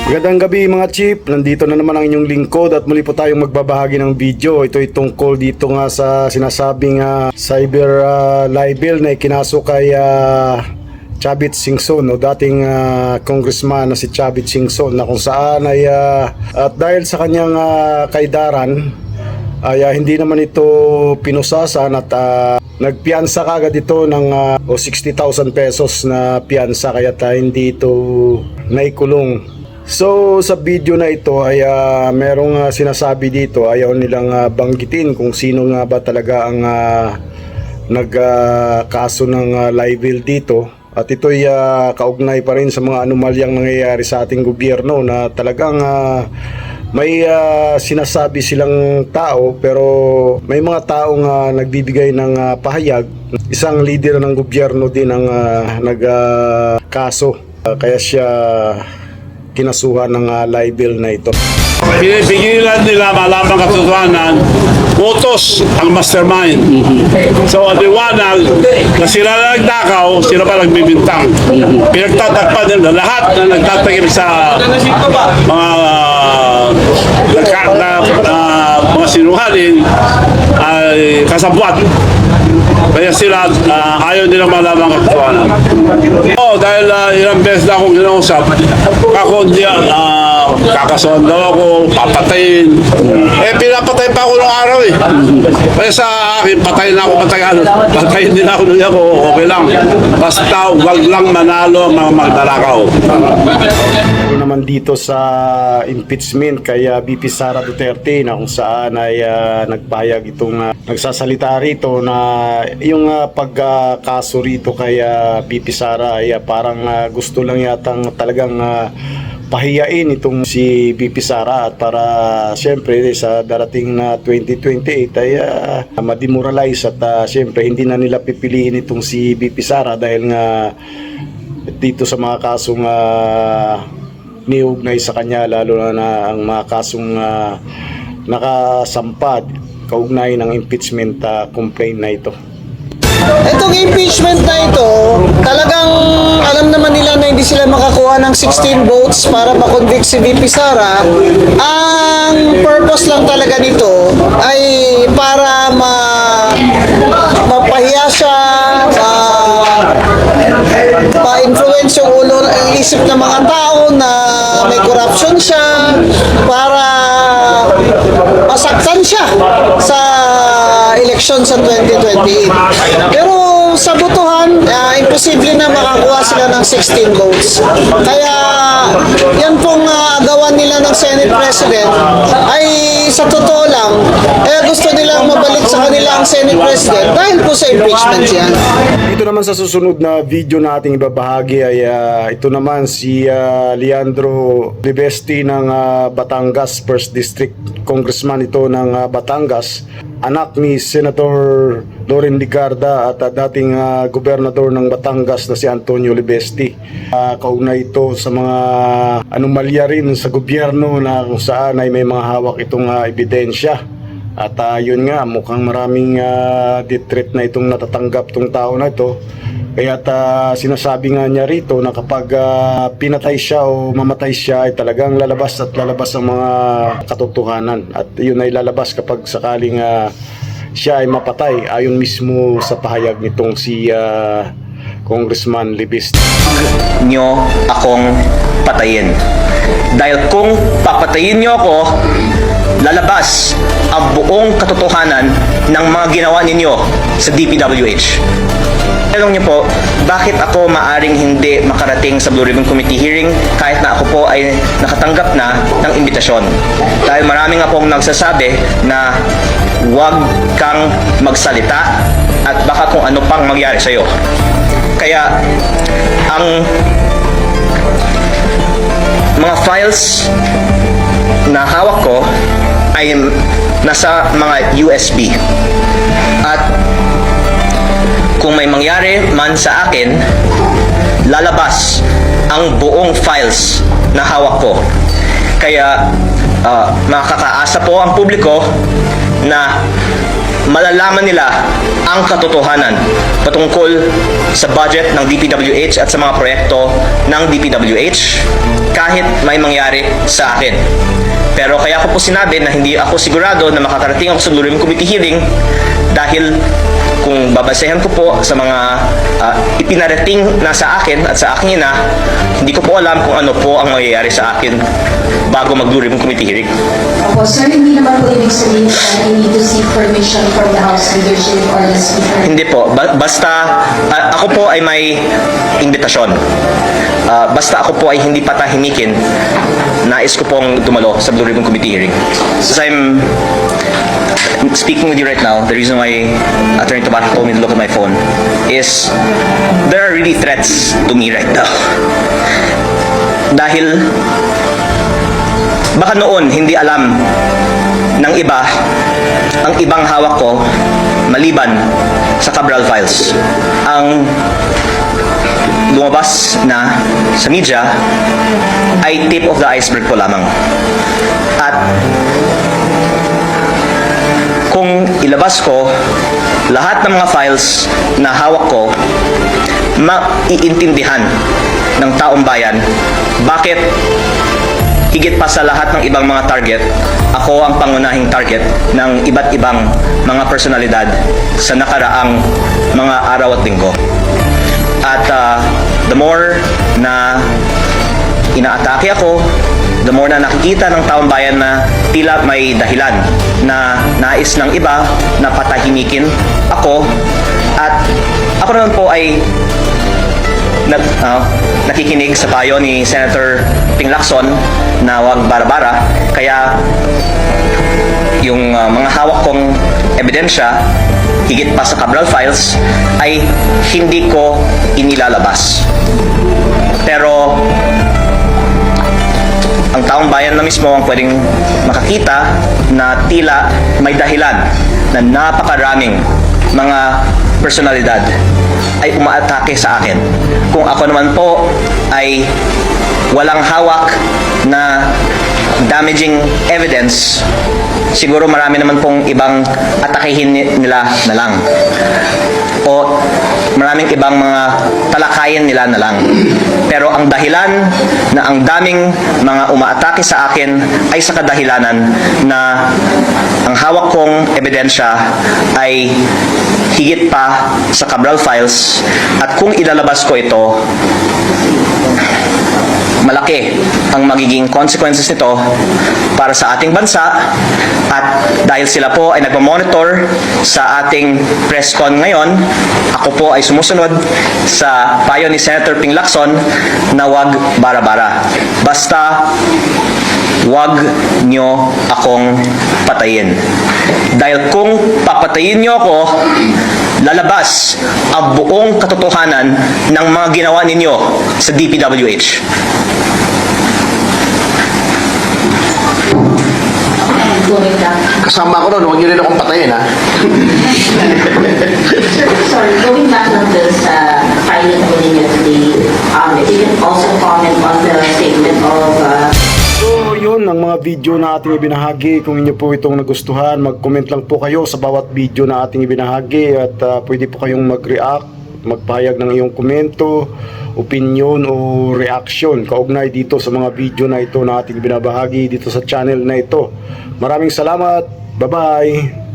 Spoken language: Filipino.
Magandang gabi mga chief, nandito na naman ang inyong lingkod at muli po tayong magbabahagi ng video. Ito ay tungkol dito nga sa sinasabing cyber libel na ikinaso kay Chavit Singson, dating congressman na si Chavit Singson, na kung saan ay at dahil sa kanyang kaidaran ay hindi naman ito pinusasan at nagpiansa kagad ito ng 60,000 pesos na piansa, kaya hindi ito naikulong. So sa video na ito ay merong sinasabi dito, ayaw nilang banggitin kung sino nga ba talaga ang nagkaso ng libel dito. At ito ay kaugnay pa rin sa mga anomalyang nangyayari sa ating gobyerno na talagang may sinasabi silang tao pero may mga taong nagbibigay ng pahayag. Isang leader ng gobyerno din ang nagkaso, kaya siya kinasuhan ng libel na ito. Pinipigilan nila malamang katotohanan, utos ang mastermind. So, liwanag na sila na nagdakaw, sila pa nagbibintang. Pinagtatakpan nila lahat na nagtatagim sa mga sinuhalin ay kasabwat. Kaya sila ayaw nila malamang katotohanan. Dahil ilang beses na akong ginausap, ako hindi kakasuhan daw ako, papatayin. Pinapatay pa ako ng araw eh. Kaya sa akin, patayin na ako matagal. Patayin din ako nung ako, okay lang. Basta wag lang manalo ang mga magdarakaw. Naman dito sa impeachment kay VP Sara Duterte, na kung saan ay nagpahayag itong nagsasalita rito na yung pagkaso rito kay VP Sara ay parang gusto lang yatang talagang pahiyain itong si VP Sara, at para siyempre sa darating na 2028 ay mademoralize at siyempre hindi na nila pipiliin itong si VP Sara dahil nga dito sa mga kasong niugnay sa kanya, lalo na ang mga kasong nakasampad kaugnay ng impeachment complaint na ito. Itong impeachment na ito, talagang alam naman nila na hindi sila makakuha ng 16 votes para makonvict si VP Sara. Ang purpose lang talaga nito ay para mapahiya siya, ma-influence yung isip ng mga tao na may corruption siya, para masaktan siya sa eleksyon sa 2028. Pero sa botohan, imposible na makakuha sila ng 16 votes. Kaya yan pong gawa nila ng Senate President ay sa totoo lang, gusto nilang mabalik sa kanila ang Senate President dahil po sa impeachment yan. Ito naman sa susunod na video na ating ibabahagi ay ito naman si Leandro Libesti ng Batangas, 1st District Congressman ito ng Batangas, anak ni Senator Loren Ligarda at dating gobernador ng Batangas na si Antonio Libesti. Kaugnay ito sa mga anomalya rin sa gobyerno na kung saan ay may mga hawak itong ebidensya. At yun nga, mukhang maraming death threat na itong natatanggap itong tao na ito. Kaya sinasabi nga niya rito na kapag pinatay siya o mamatay siya ay talagang lalabas at lalabas ang mga katotohanan. At yun ay lalabas kapag sakaling siya ay mapatay, ayon mismo sa pahayag nitong si Congressman Libesti. Nyo akong patayin. Dahil kung papatayin nyo ako, lalabas ang buong katotohanan ng mga ginawa ninyo sa DPWH. Tanong niyo po, bakit ako maaring hindi makarating sa Blue Ribbon Committee hearing kahit na ako po ay nakatanggap na ng imbitasyon? Dahil marami nga pong nagsasabi na huwag kang magsalita at baka kung ano pang mangyari sa'yo. Kaya ang mga files na hawak ko ay nasa mga USB. At kung may mangyari man sa akin, lalabas ang buong files na hawak ko. Kaya makakaasa po ang publiko na malalaman nila ang katotohanan patungkol sa budget ng DPWH at sa mga proyekto ng DPWH kahit may mangyari sa akin. Pero kaya ko po sinabi na hindi ako sigurado na makakarating ako sa Blue Ribbon Committee hearing dahil kung babasehan ko po sa mga ipinarating na sa akin at sa aking ina, hindi ko po alam kung ano po ang mangyayari sa akin bago mag Blue Ribbon Committee hearing. Opo, sir, hindi naman po ibig sabihin na you need to seek permission from the House leadership or the Speaker. Hindi po, basta ako po ay may imbitasyon. Basta ako po ay hindi patahimikin, nais ko pong dumalo sa Blue Ribbon Committee hearing. As I'm speaking with you right now, the reason why Attorney Tabato told me to look at my phone is there are really threats to me right now. Dahil baka noon hindi alam ng iba ang ibang hawak ko maliban sa Cabral Files. Ang lumabas na sa media ay tip of the iceberg po lamang. At kung ilabas ko lahat ng mga files na hawak ko, maiintindihan ng taong bayan bakit higit pa sa lahat ng ibang mga target, ako ang pangunahing target ng iba't ibang mga personalidad sa nakaraang mga araw at linggo. At the more na inaatake ako, the more na nakikita ng taong bayan na tila may dahilan na nais ng iba na patahimikin ako, at ako naman po ay nakikinig sa payo ni Senator Ping Lacson na wag bara-bara, kaya yung mga hawak kong ebidensya higit pa sa Cabral Files ay hindi ko inilalabas. Pero ang taong bayan na mismo ang pwedeng makakita na tila may dahilan na napakaraming mga personalidad ay umaatake sa akin. Kung ako naman po ay walang hawak na damaging evidence, siguro marami naman pong ibang atakihin nila na lang. O maraming ibang mga talakayin nila na lang. Pero ang dahilan na ang daming mga umaatake sa akin ay sa kadahilanan na ang hawak kong ebidensya ay higit pa sa Cabral Files, at kung ilalabas ko ito, malaki ang magiging consequences nito para sa ating bansa. At dahil sila po ay nagmamonitor sa ating press con ngayon, ako po ay sumusunod sa payo ni Senator Ping Lacson na wag bara-bara. Basta wag nyo akong patayin. Dahil kung papatayin nyo ako, lalabas ang buong katotohanan ng mga ginawa ninyo sa DPWH. Going back. Kasama ko nun, huwag niyo rin akong patayin, ha? Sorry, going back on this filing po ninyo today, if you can also comment on the statement of So yun ang mga video na ating ibinahagi. Kung inyo po itong nagustuhan, mag-comment lang po kayo sa bawat video na ating ibinahagi, at pwede po kayong mag-react, magpahayag ng iyong komento, opinion o reaction kaugnay dito sa mga video na ito na ating binabahagi dito sa channel na ito. Maraming salamat. Bye-bye.